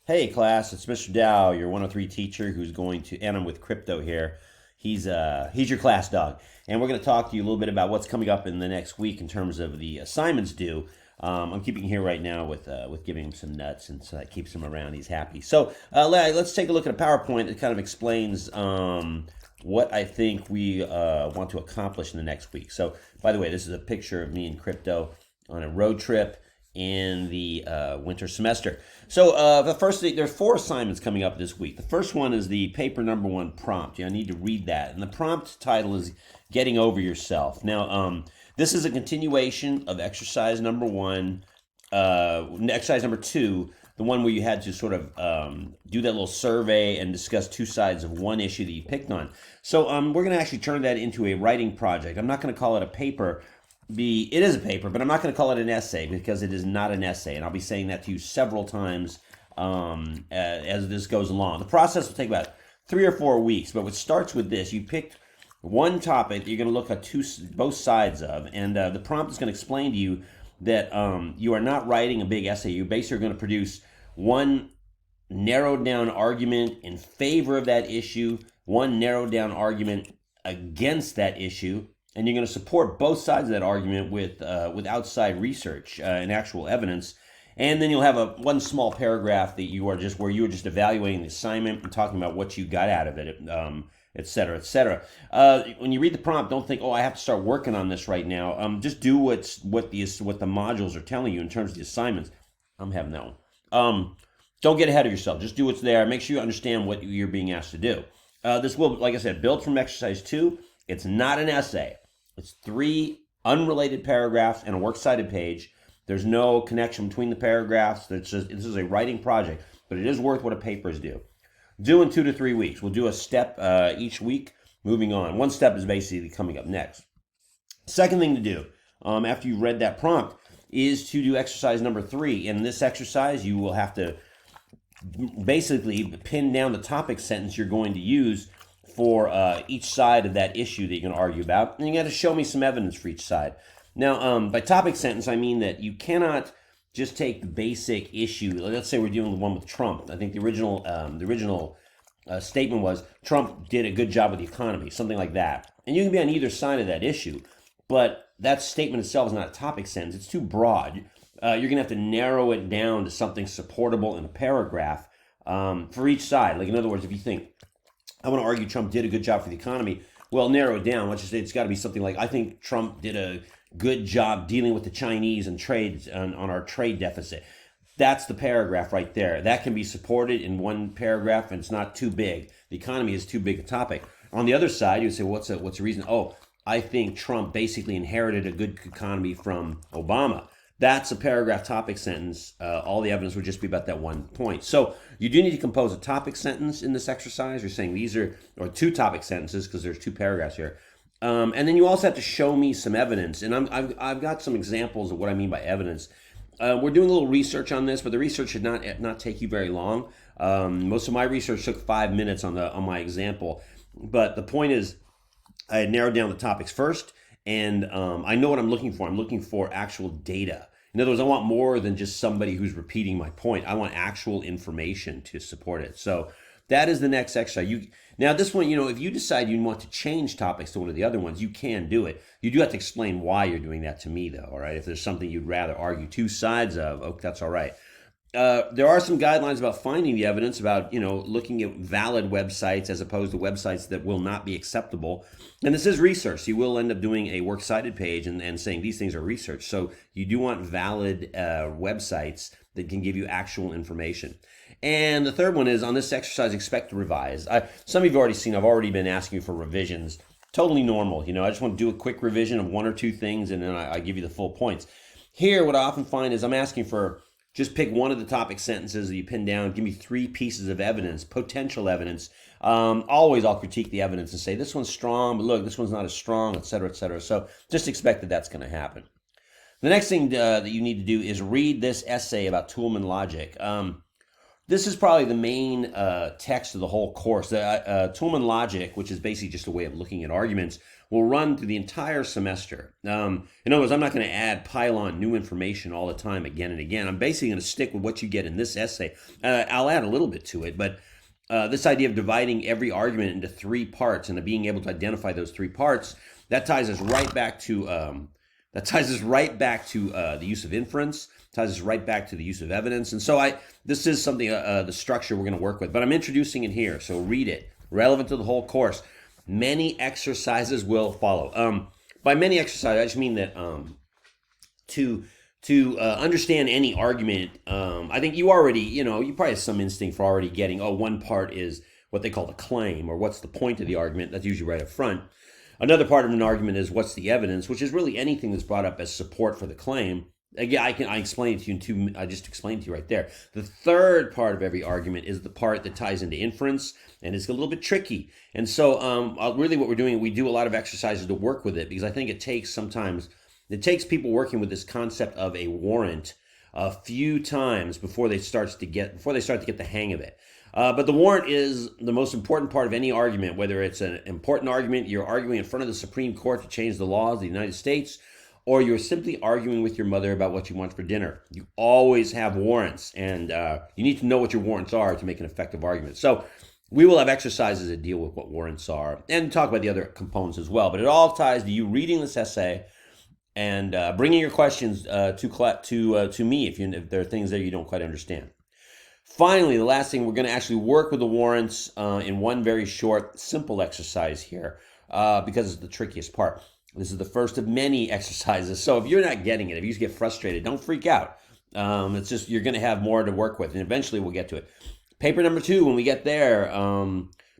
Hey class, it's Mr. Dow, your 103 teacher who's going to, and I'm with Crypto here. He's your class dog, and we're going to talk to you a little bit about what's coming up in the next week in terms of the assignments due. I'm keeping him here right now with giving him some nuts, and so that keeps him around. He's happy. So let's take a look at a PowerPoint that kind of explains what I think we want to accomplish in the next week. So, by the way, this is a picture of me and Crypto on a road trip in the winter semester. So the first thing, there's 4 assignments coming up this week. The first one is the paper number 1 prompt. I need to read that. And the prompt title is Getting Over Yourself. Now, this is a continuation of exercise number 1, exercise number 2, the one where you had to sort of do that little survey and discuss 2 sides of one issue that you picked on. So we're going to actually turn that into a writing project. I'm not going to call it a paper. It is a paper, but I'm not going to call it an essay because it is not an essay, and I'll be saying that to you several times as this goes along. The process will take about 3 or 4 weeks, but what starts with this: you picked one topic that you're going to look at both sides of, and the prompt is going to explain to you that you are not writing a big essay. You're basically going to produce one narrowed down argument in favor of that issue, one narrowed down argument against that issue, and you're going to support both sides of that argument with outside research and actual evidence. And then you'll have one small paragraph that you are just evaluating the assignment and talking about what you got out of it, et cetera, et cetera. When you read the prompt, don't think, oh, I have to start working on this right now. Just do what the modules are telling you in terms of the assignments. I'm having that one. Don't get ahead of yourself. Just do what's there. Make sure you understand what you're being asked to do. This will, like I said, build from exercise 2. It's not an essay. It's 3 unrelated paragraphs and a works cited page. There's no connection between the paragraphs. This is a writing project, but it is worth what a paper is due. Due in 2 to 3 weeks. We'll do a step each week, moving on. One step is basically coming up next. Second thing to do after you've read that prompt is to do exercise number 3. In this exercise, you will have to basically pin down the topic sentence you're going to use for each side of that issue that you're going to argue about, and you got to show me some evidence for each side. Now, by topic sentence, I mean that you cannot just take the basic issue. Let's say we're dealing with one with Trump. I think the original statement was Trump did a good job with the economy, something like that. And you can be on either side of that issue, but that statement itself is not a topic sentence. It's too broad. You're going to have to narrow it down to something supportable in a paragraph for each side. Like, in other words, if you think, I want to argue Trump did a good job for the economy, well, narrow it down. Let's just say it's got to be something like, I think Trump did a good job dealing with the Chinese and trades on our trade deficit. That's the paragraph right there. That can be supported in one paragraph, and it's not too big. The economy is too big a topic. On the other side, you would say, what's the reason? Oh, I think Trump basically inherited a good economy from Obama. That's a paragraph topic sentence. All the evidence would just be about that one point. So you do need to compose a topic sentence in this exercise. You're saying these are, or 2 topic sentences because there's 2 paragraphs here. And then you also have to show me some evidence. And I've got some examples of what I mean by evidence. We're doing a little research on this, but the research should not take you very long. Most of my research took 5 minutes on my example. But the point is, I had narrowed down the topics first, and I know what I'm looking for. I'm looking for actual data. In other words, I want more than just somebody who's repeating my point. I want actual information to support it. So that is the next exercise. Now, this one, if you decide you want to change topics to one of the other ones, you can do it. You do have to explain why you're doing that to me, though, all right? If there's something you'd rather argue 2 sides of, that's all right. There are some guidelines about finding the evidence, about, looking at valid websites as opposed to websites that will not be acceptable. And this is research. You will end up doing a works cited page and saying these things are research. So you do want valid websites that can give you actual information. And the third one is, on this exercise, expect to revise. Some of you have already seen, I've already been asking you for revisions. Totally normal. I just want to do a quick revision of 1 or 2 things, and then I give you the full points. Here, what I often find is I'm asking for, just pick one of the topic sentences that you pin down. Give me 3 pieces of evidence, potential evidence. Always I'll critique the evidence and say, this one's strong, but look, this one's not as strong, et cetera, et cetera. So just expect that that's going to happen. The next thing that you need to do is read this essay about Toolman logic. This is probably the main text of the whole course. Toolman logic, which is basically just a way of looking at arguments, will run through the entire semester. In other words, I'm not going to pile on new information all the time again and again. I'm basically going to stick with what you get in this essay. I'll add a little bit to it, but this idea of dividing every argument into 3 parts and being able to identify those 3 parts, that ties us right back to the use of inference, ties us right back to the use of evidence. And so this is something, the structure we're going to work with, but I'm introducing it here. So read it, relevant to the whole course. Many exercises will follow. By many exercises, I just mean that to understand any argument, I think you already, you probably have some instinct for already getting, one part is what they call the claim, or what's the point of the argument. That's usually right up front. Another part of an argument is what's the evidence, which is really anything that's brought up as support for the claim. Again, I explained it to you I just explained to you right there. The third part of every argument is the part that ties into inference, and it's a little bit tricky. And so really what we're doing, we do a lot of exercises to work with it, because I think it takes people working with this concept of a warrant a few times before they start to get the hang of it. But the warrant is the most important part of any argument, whether it's an important argument, you're arguing in front of the Supreme Court to change the laws of the United States, or you're simply arguing with your mother about what you want for dinner. You always have warrants, and you need to know what your warrants are to make an effective argument. So we will have exercises that deal with what warrants are and talk about the other components as well. But it all ties to you reading this essay and bringing your questions to me if there are things there you don't quite understand. Finally, the last thing, we're going to actually work with the warrants in one very short, simple exercise here because it's the trickiest part. This is the first of many exercises. So if you're not getting it, if you just get frustrated, don't freak out. It's just you're going to have more to work with, and eventually we'll get to it. Paper number 2, when we get there,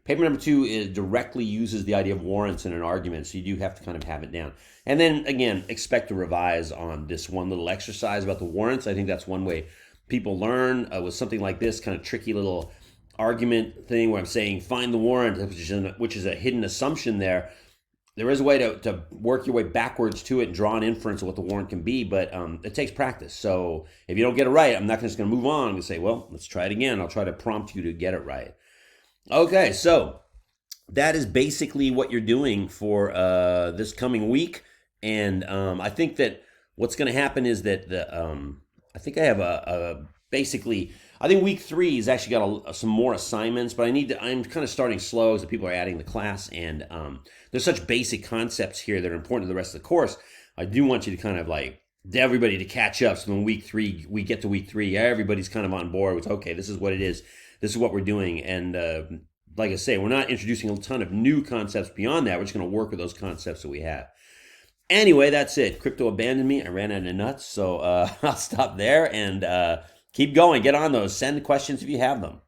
paper number 2 directly uses the idea of warrants in an argument, so you do have to kind of have it down. And then, again, expect to revise on this one little exercise about the warrants. I think that's one way people learn with something like this kind of tricky little argument thing where I'm saying find the warrant, which is a hidden assumption there. There is a way to work your way backwards to it and draw an inference of what the warrant can be, but it takes practice. So if you don't get it right, I'm not just going to move on. I'm going to say, well, let's try it again. I'll try to prompt you to get it right. Okay, so that is basically what you're doing for this coming week. And I think that what's going to happen is that I think I have I think week 3 has actually got some more assignments, but I'm kind of starting slow as the people are adding the class, and there's such basic concepts here that are important to the rest of the course. I do want you to kind of everybody to catch up, so when we get to week 3, everybody's kind of on board with, okay, this is what it is, this is what we're doing, and like I say, we're not introducing a ton of new concepts beyond that. We're just going to work with those concepts that we have. Anyway, that's it. Crypto abandoned me. I ran out of nuts, so I'll stop there and keep going. Get on those. Send questions if you have them.